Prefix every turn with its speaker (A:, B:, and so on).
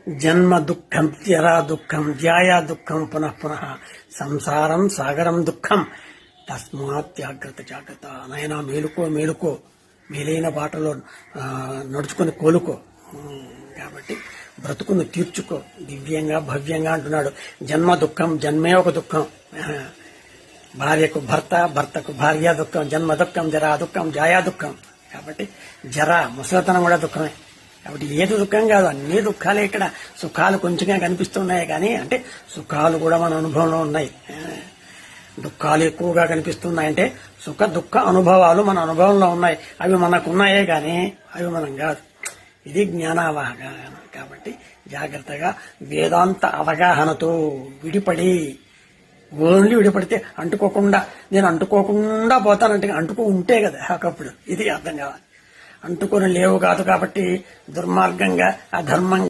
A: జన్మ దుఃఖం జరా దుఃఖం జాయా దుఃఖం పునః పునః సంసారం సాగరం దుఃఖం తస్మాత్ జాగ్రత్త జాగ్రత్త. నాయనా మేలుకో మేలుకో, మేలైన బాటలో నడుచుకుని కోలుకో. కాబట్టి బ్రతుకును తీర్చుకో దివ్యంగా భవ్యంగా అంటున్నాడు. జన్మ దుఃఖం, జన్మే ఒక దుఃఖం. భార్యకు భర్త, భర్తకు భార్య దుఃఖం. జన్మ దుఃఖం జరా దుఃఖం జాయా దుఃఖం. కాబట్టి జర ముసలితనం కూడా దుఃఖమే. కాబట్టి ఏది దుఃఖం కాదు, అన్ని దుఃఖాలే. ఇక్కడ సుఖాలు కొంచెంగా కనిపిస్తున్నాయి కానీ, అంటే సుఖాలు కూడా మన అనుభవంలో ఉన్నాయి, దుఃఖాలు ఎక్కువగా కనిపిస్తున్నాయంటే సుఖ దుఃఖ అనుభవాలు మన అనుభవంలో ఉన్నాయి. అవి మనకున్నాయే కానీ అవి మనం కాదు. ఇది జ్ఞానావగాహన. కాబట్టి జాగ్రత్తగా వేదాంత అవగాహనతో విడిపడి, ఓన్లీ విడిపడితే అంటుకోకుండా, నేను అంటుకోకుండా పోతానంటే అంటుకో ఉంటే కదా ఒకప్పుడు. ఇది అర్థం కావాలి. అంటుకొని లేవు కాదు కాబట్టి దుర్మార్గంగా అధర్మంగా